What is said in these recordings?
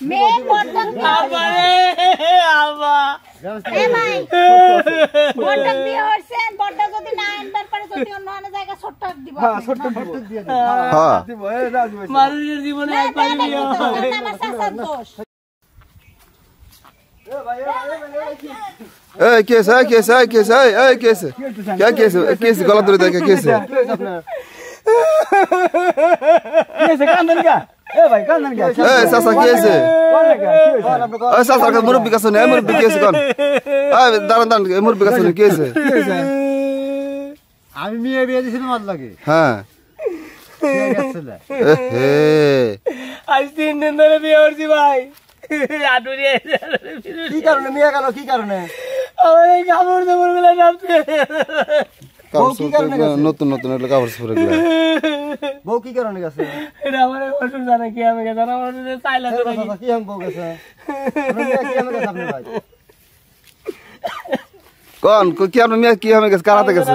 মেয়ে পর্যন্ত বড়টা বিয়ে হইছে বড়টা যদি না আনবার পারে যদি অন্য অন্য জায়গা ছোট দিব হ্যাঁ ছোট দিয়ে দেব হ্যাঁ দিব এই রাজু ভাই মানুষের জীবনে একবার বিয়ে হয় আমার শাশুর দোষ ए कैसे कैसे कैसे ए कैसे क्या कैसे कैसे गलत हो रहा है कैसे कैसे कांदन क्या ए भाई कांदन क्या ए सासा कैसे ए सासा का मुरब्बी का सुने मुरब्बी कैसे कौन ए दारन दारन मुरब्बी का सुने कैसे আমি মেয়ে বিয়ে দিছিলাম মাত লাগে হ্যাঁ আজ 3 দিন ধরে বিয়ে করছি ভাই কি কারণে মেয়ে গেল কি কারণে আমার এই কাপড় দাপড় গুলো নামছে নতুন নতুন এগুলো কাপড় পরে গেল বউ কি কারণে গেছে এটা আমার অসুখ জানে কি আমি গেছে না আমার চাইলা তো কি আম বউ গেছে কি আমি গেছে আপনি ভাই কোন কি আপনি মেয়ে কি আমি গেছে কারাতে গেছে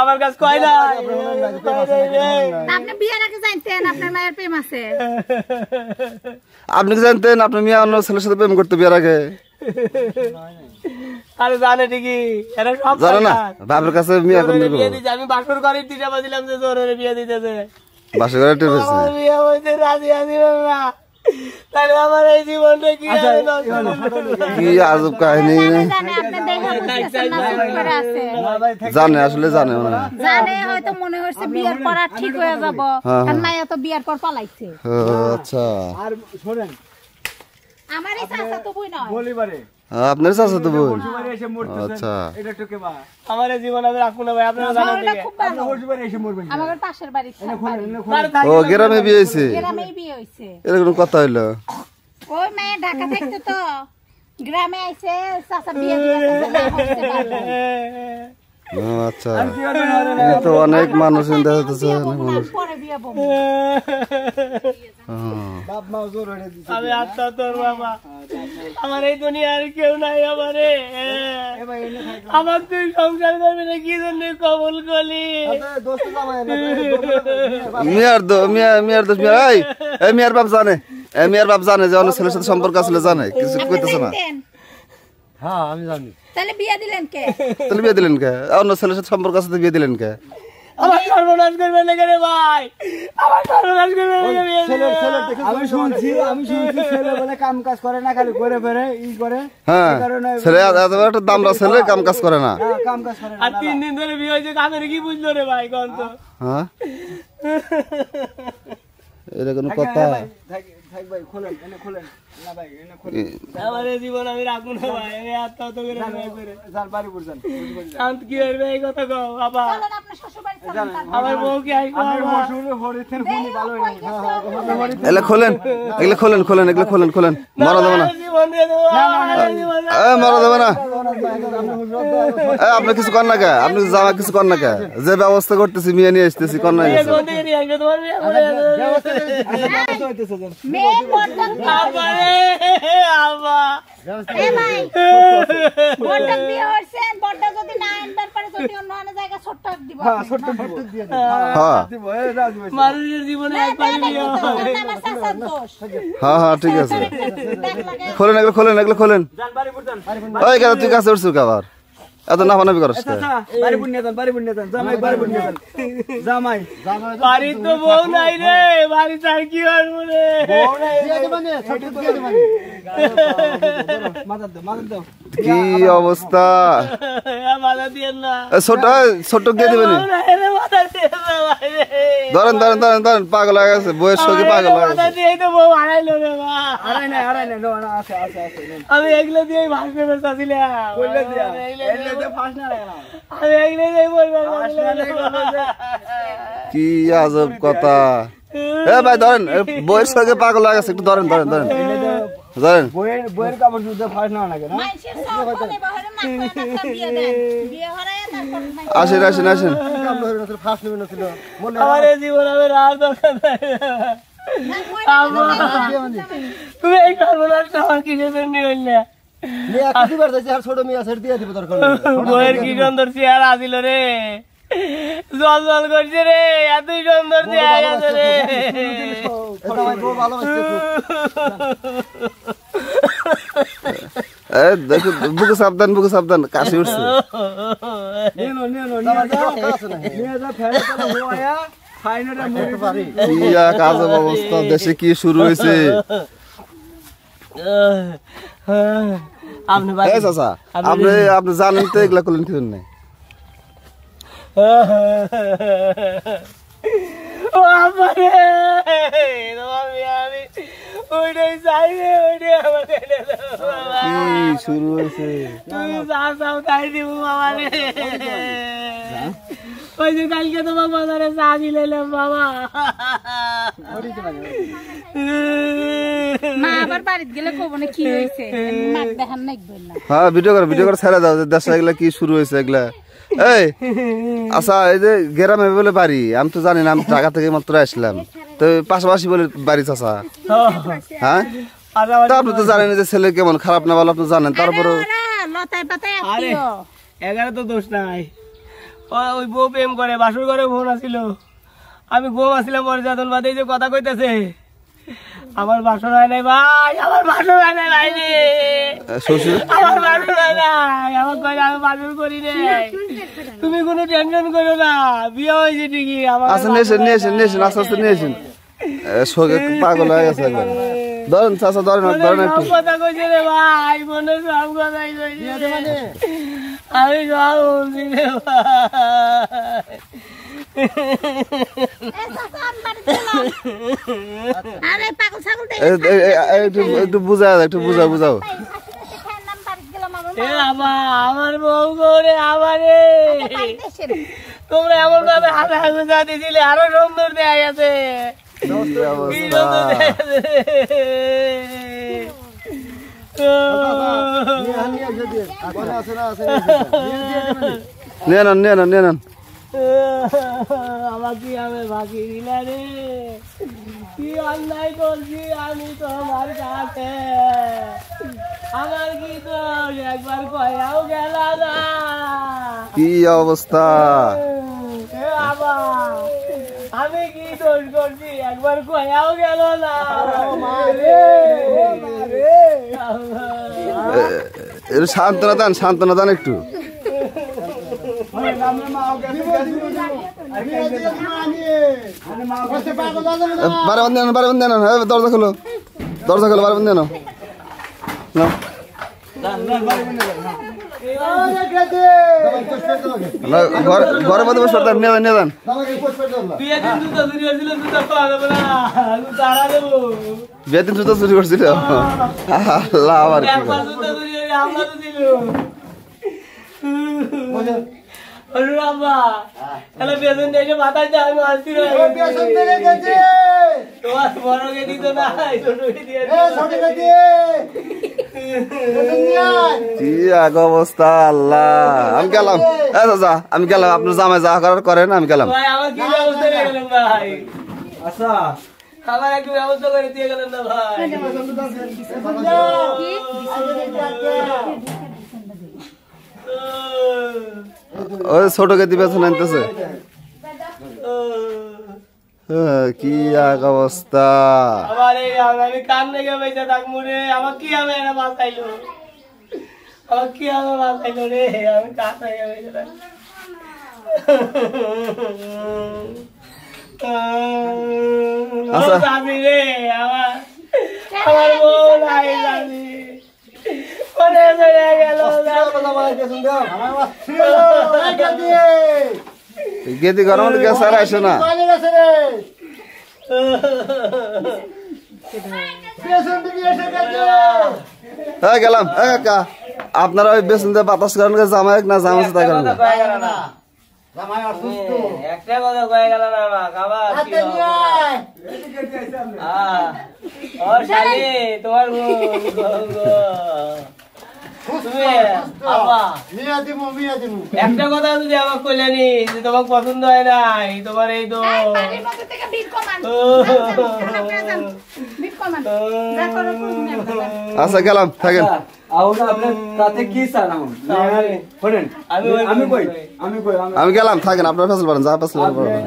আমার কাছে কয় না আপনি বিয়ের আগে জানতেন আপনার মায়ের প্রেম আছে আপনি কি জানতেন আপনার মেয়ে অন্য ছেলের সাথে প্রেম করতে বিয়ের আগে আরে জানে ঠিকই এরা সব জানে না বাবার কাছে মেয়ে কোন বিয়ে দিতে আমি বাসর করে দিতে বলছিলাম যে জোরে বিয়ে দিতেছে বাসর করে টিপেছে বিয়ে হইতে রাজি আছি না তাহলে আমার এই জীবনটা কি কি আজব কাহিনী জানে আপনি দেখা বুঝতেছেন না চুপ করে আছে জানে আসলে জানে না জানে হয়তো মনে হচ্ছে বিয়ের পর আর ঠিক হয়ে যাব আর মায়া তো বিয়ের পর পালাইছে আচ্ছা আর শুনেন আমারই চাচা তো বই নয় বলিবারে আপনার চাচা তো বোন এসে মরতেছেন আচ্ছা এটা টুকে বা আমার এই জীবন আমি রাখবো না ভাই আপনারা জানেন এটা খুব ভালো বলিবারে এসে মরবেন আমাদের পাশের বাড়ি ও গ্রামে বিয়ে হইছে গ্রামেই বিয়ে হইছে এরকম কথা হইলো ওই মেয়ে ঢাকা থাকতো তো গ্রামে আইছে চাচা বিয়ে দিয়েছে আচ্ছা তো অনেক মানুষ দেখাতেছে পরে বিয়ে বউ বাপ মা জোর হয়ে দিছে আমি আত্মা তোর বাবা আমার এই দুনিয়ার কেউ নাই আমারে আমার তুই সংসার করবি না কি জন্য কবল করলি দোস্ত জামাই মিয়ার দোষ মিয়ার বাপ জানে মিয়ার বাপ জানে যে অন্য ছেলের সাথে সম্পর্ক আসলে জানে কিছু কইতেছে না হ্যাঁ আমি জানি তাহলে বিয়ে দিলেন কে তাহলে বিয়ে দিলেন কে অন্য ছেলের সাথে সম্পর্ক আছে বিয়ে দিলেন কে আমার সর্বনাশ করবেন না কেন ভাই আমার সর্বনাশ করবেন না আমি শুনছি ছেলে বলে কাম কাজ করে না খালি ঘুরে ফেরে ই করে হ্যাঁ ছেলে এত একটা দামড়া ছেলে কাম কাজ করে না কাম কাজ করে আর 3 দিন ধরে বিয়ে হয়েছে কাদের কি বুঝলো রে ভাই কোন তো হ্যাঁ এটা কোনো কথা থাক ভাই খোলেন এনে খোলেন না ভাই এনে খোলেন আমার এই জীবন আমি রাখবো না ভাই আমি আত্মা তো করে যান বাড়ি বুঝান শান্ত কি হইবে এই কথা কও বাবা চলেন আপনার শ্বশুর বাড়ি চলেন আমার বউ কি আইবো আমার মশুরে হরিতেন ফোনই ভালো হই এগুলা খোলেন এগুলা খোলেন মরা দেব না জীবন দিয়ে দেবো মরা দেব না আপনি কিছু কর না কে আপনি জামা কিছু কর না কে যে ব্যবস্থা করতেছি মেয়ে নিয়ে আসতেছি কর না মেয়ে পর্যন্ত এ ভাই বড়টা বিয়ে হইছে বড়টা যদি না আনবার পারে যদি অন্য অন্য জায়গা ছোট দিব হ্যাঁ ছোট দিয়ে দেব হ্যাঁ দিব এই রাজু ভাই মানুষের জীবনে একবার বিয়ে হয় আমার শাশুর দোষ হ্যাঁ ঠিক আছে খোলেন যান বাড়ি বুঝান ওই কেন তুই কাছে উঠছিস আবার এত নাফানাফি করছ বাড়ি বুনিয়ে দেন জামাই বাড়ি বুনিয়ে দেন জামাই বাড়ি তো বউ নাই রে বাড়ি তার কি করবো রে বউ নাই দিয়ে দেবানে ছোট দিয়ে দেবানে মাদা দাও কি অবস্থা মাথা দিয়ে না ছোট দিয়ে দিবেন মাথা দিয়ে না ভাই ধরেন পাগল হয়ে গেছে বয়স সঙ্গে পাগল হয়ে মাথা গেছে দিয়ে তো বউ হারাইলো রে মা আড়াই নাই আছে আমি এগুলো দিয়ে ভাস পেপার চাচ্ছিলাম কইলে দিয়া এলে তো ফাস্ট না লাগা আমি এগুলো দিয়ে বলবো কি আজব কথা এ ভাই ধরেন বয়স সঙ্গে পাগল হয়ে গেছে একটু ধরেন বইয়ের কাপড় জুতে ফাস্ট না লাগে না মাইশের সব কোনে বহরে না কোনে বিয়ে দেন বিয়ে হরায় তারপর আসেন কাম ধরে না ফাস্ট নেবে না ছিল মনে আমার এই জীবন আমি রাত দরকার নাই তুমি এই সর্বনাশটা আমার কিসের জন্য হইলে মেয়ে একবার যাইছে আর ছোট মেয়ে সেট দিয়ে দিব দরকার বইয়ের কি সুন্দর চেহারা আছিল রে জল জল করছে রে, এতই সুন্দর দেখা গেছে রে। দেখো বুকে সাবধান কাশি উঠছে। কাজের অবস্থা দেশে কি শুরু হয়েছে? আপনি আপনি জানেন তো এগুলা করলেন ঠিক নাই? শুরু হয়েছে ওই যে কালকে তোমার বাজারে চা দিলাম বাবা, মা আবার বাড়িতে গেলে কব না কি হয়েছে, মাক দেখান না না। হ্যাঁ ভিডিও করে ছেড়ে দাও দেশে এগুলা কি শুরু হয়েছে এগুলা। এই আচ্ছা, এই যে গ্রামে বলে বাড়ি, আমি তো জানি না, আমি ঢাকা থেকে মাত্র আসলাম, তো পাশাপাশি বলে বাড়ি চাচা। হ্যাঁ আপনি তো জানেন যে ছেলে কেমন, খারাপ না ভালো আপনি জানেন, তারপরে এগারো তো দোষ নাই। ওই বউ প্রেম করে, বাসুর ঘরে বোন আসিল, আমি বউ আসিলাম পরে যাতন বাদে যে কথা কইতেছে, আমার বাসর হয় নাই ভাই, আমার বাসর হয় নাই ভাই রে, আমার বাসর হয় নাই, আমার কই আমি বাসর করি রে, তুমি কোনো টেনশন করো না, বিয়ে হয়েছে ঠিকই। আমার আচ্ছা নিয়েছেন আস্তে আস্তে নিয়েছেন, শোকে পাগল হয়ে গেছে একবার। ধরেন চাচা ধরেন একটু। কথা কইছে রে ভাই, বোনের সব কথাই কইছে, আমি সব বলছি রে একটু বুঝাও। আমার বউ করে আমারে তোমরা এমন ভাবে হাতে হাতে দিছিলে, আরো সুন্দর দেয়া গেছে। নেন আমাকে আমি বাকি দিলে রে, কি অন্যায় করছি আমি তোমার কাছে, আমার কি দোষ একবার কয়াও গেল না, কি অবস্থা আমি কি দোষ করছি একবার কয়াও গেল না। সান্ত্বনা দেন একটু। দরজা খোলো বারে বন্ধ ঘরে মধ্যে বসে নিয়ে যান। বিয়ের দিন জুতা চুরি করছিল, আল্লাহ আবার কি এক অবস্থা। আল্লাহ আমি গেলাম, আপনার জামাই যা করার করেন, আমি গেলাম। আচ্ছা আমার একটু ব্যবস্থা করে দিয়ে গেলেন না ভাই। ওই ছোট কেতি পেছন আনতেছে, কি এক অবস্থা। আমি কান থেকে বেঁচে থাকবো রে, আমার কি হবে এরা বাঁচাইলো, আমার কি হবে বাঁচাইলো রে, আমি কান থেকে বেঁচে থাকবো। রে আমার বউ নাই জানি গেদি গরম গ্যাস আর আসে না। হ্যাঁ গেলাম। আপনারা ওই বেসন দিয়ে বাতাস করেন, জামাই না জামা আছে তাই করেন। একটা কথা কয়ে গেল না তোমার একটা কথা যদি আমাকে কইলেনি যে তোমাকে পছন্দ হয় নাই, তোমার এই তো আচ্ছা গেলাম, থাকেন। আউট আপনি তাতে কি চান এখন শোনেন আমি কই আমি গেলাম, থাকেন আপনার ফেসল পারেন, যা ফেসল পারেন।